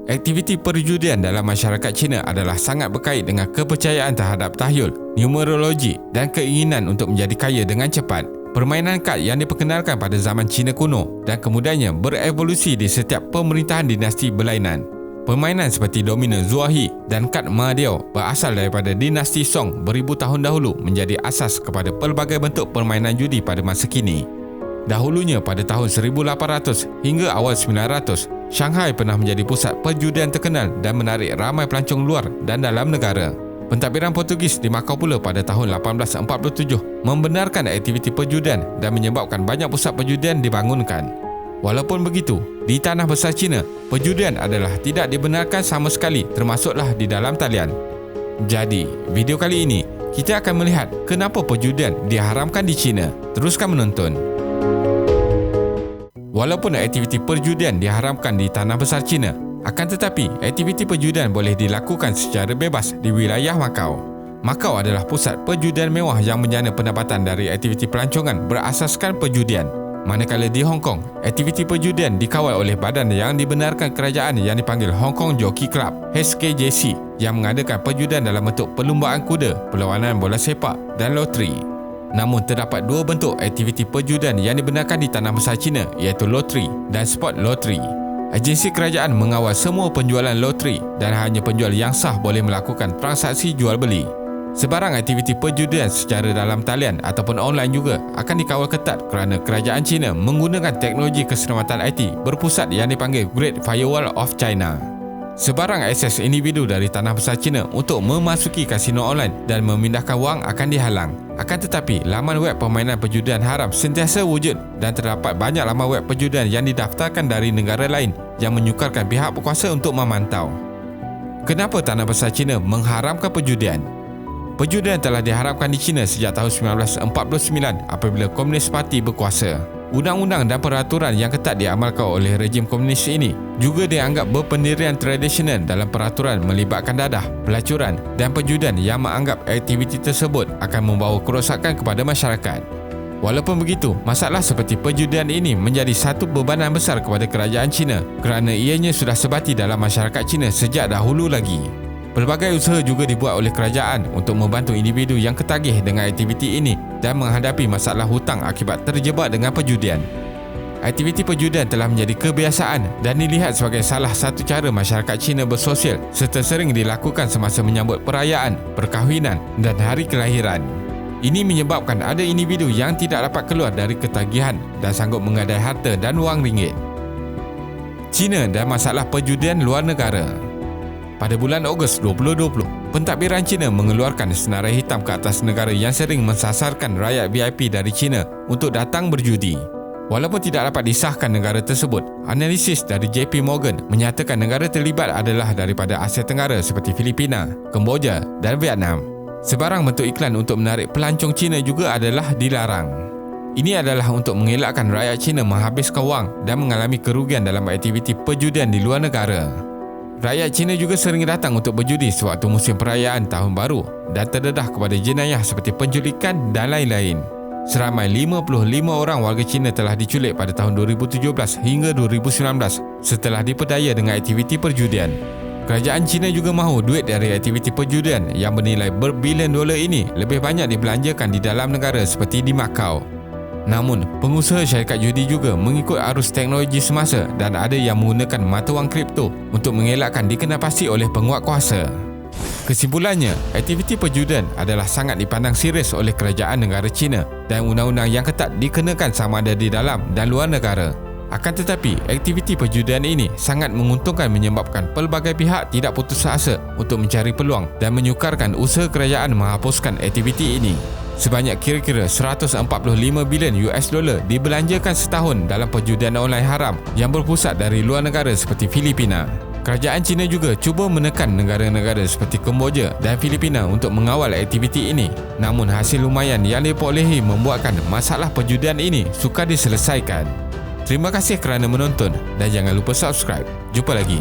Aktiviti perjudian dalam masyarakat Cina adalah sangat berkait dengan kepercayaan terhadap tahyul, numerologi dan keinginan untuk menjadi kaya dengan cepat. Permainan kad yang diperkenalkan pada zaman Cina kuno dan kemudiannya berevolusi di setiap pemerintahan dinasti berlainan. Permainan seperti domino Zuahi dan kad Mahdiao berasal daripada dinasti Song beribu tahun dahulu menjadi asas kepada pelbagai bentuk permainan judi pada masa kini. Dahulunya pada tahun 1800 hingga awal 900, Shanghai pernah menjadi pusat perjudian terkenal dan menarik ramai pelancong luar dan dalam negara. Pentadbiran Portugis di Macau pula pada tahun 1847 membenarkan aktiviti perjudian dan menyebabkan banyak pusat perjudian dibangunkan. Walaupun begitu, di tanah besar Cina, perjudian adalah tidak dibenarkan sama sekali, termasuklah di dalam talian. Jadi, video kali ini kita akan melihat kenapa perjudian diharamkan di Cina. Teruskan menonton. Walaupun aktiviti perjudian diharamkan di tanah besar Cina, akan tetapi aktiviti perjudian boleh dilakukan secara bebas di wilayah Macau. Macau adalah pusat perjudian mewah yang menjana pendapatan dari aktiviti pelancongan berasaskan perjudian. Manakala di Hong Kong, aktiviti perjudian dikawal oleh badan yang dibenarkan kerajaan yang dipanggil Hong Kong Jockey Club (HKJC) yang mengadakan perjudian dalam bentuk perlumbaan kuda, perlawanan bola sepak dan loteri. Namun terdapat dua bentuk aktiviti perjudian yang dibenarkan di tanah besar Cina, iaitu loteri dan sport loteri. Agensi kerajaan mengawal semua penjualan loteri dan hanya penjual yang sah boleh melakukan transaksi jual beli. Sebarang aktiviti perjudian secara dalam talian ataupun online juga akan dikawal ketat kerana kerajaan China menggunakan teknologi keselamatan IT berpusat yang dipanggil Great Firewall of China. Sebarang akses individu dari tanah besar China untuk memasuki kasino online dan memindahkan wang akan dihalang. Akan tetapi, laman web permainan perjudian haram sentiasa wujud dan terdapat banyak laman web perjudian yang didaftarkan dari negara lain yang menyukarkan pihak berkuasa untuk memantau. Kenapa tanah besar China mengharamkan perjudian? Perjudian telah diharamkan di China sejak tahun 1949 apabila Komunis Parti berkuasa. Undang-undang dan peraturan yang ketat diamalkan oleh rejim komunis ini juga dianggap berpendirian tradisional dalam peraturan melibatkan dadah, pelacuran dan perjudian yang menganggap aktiviti tersebut akan membawa kerosakan kepada masyarakat. Walaupun begitu, masalah seperti perjudian ini menjadi satu bebanan besar kepada kerajaan China kerana ianya sudah sebati dalam masyarakat China sejak dahulu lagi. Pelbagai usaha juga dibuat oleh kerajaan untuk membantu individu yang ketagih dengan aktiviti ini dan menghadapi masalah hutang akibat terjebak dengan perjudian. Aktiviti perjudian telah menjadi kebiasaan dan dilihat sebagai salah satu cara masyarakat Cina bersosial serta sering dilakukan semasa menyambut perayaan, perkahwinan dan hari kelahiran. Ini menyebabkan ada individu yang tidak dapat keluar dari ketagihan dan sanggup menggadai harta dan wang ringgit. Cina dan masalah perjudian luar negara. Pada bulan Ogos 2020, pentadbiran China mengeluarkan senarai hitam ke atas negara yang sering mensasarkan rakyat VIP dari China untuk datang berjudi. Walaupun tidak dapat disahkan negara tersebut, analisis dari JP Morgan menyatakan negara terlibat adalah daripada Asia Tenggara seperti Filipina, Kemboja dan Vietnam. Sebarang bentuk iklan untuk menarik pelancong China juga adalah dilarang. Ini adalah untuk mengelakkan rakyat China menghabiskan wang dan mengalami kerugian dalam aktiviti perjudian di luar negara. Rakyat Cina juga sering datang untuk berjudi sewaktu musim perayaan Tahun Baru dan terdedah kepada jenayah seperti penculikan dan lain-lain. Seramai 55 orang warga Cina telah diculik pada tahun 2017 hingga 2019 setelah diperdaya dengan aktiviti perjudian. Kerajaan Cina juga mahu duit dari aktiviti perjudian yang bernilai berbilion dolar ini lebih banyak dibelanjakan di dalam negara seperti di Macau. Namun, pengusaha syarikat judi juga mengikut arus teknologi semasa dan ada yang menggunakan mata wang kripto untuk mengelakkan dikenapasi oleh penguatkuasa. Kesimpulannya, aktiviti perjudian adalah sangat dipandang serius oleh kerajaan negara China dan undang-undang yang ketat dikenakan sama ada di dalam dan luar negara. Akan tetapi, aktiviti perjudian ini sangat menguntungkan menyebabkan pelbagai pihak tidak putus asa untuk mencari peluang dan menyukarkan usaha kerajaan menghapuskan aktiviti ini. Sebanyak kira-kira 145 bilion US dolar dibelanjakan setahun dalam perjudian online haram yang berpusat dari luar negara seperti Filipina. Kerajaan China juga cuba menekan negara-negara seperti Kemboja dan Filipina untuk mengawal aktiviti ini. Namun hasil lumayan yang diperolehi membuatkan masalah perjudian ini sukar diselesaikan. Terima kasih kerana menonton dan jangan lupa subscribe. Jumpa lagi.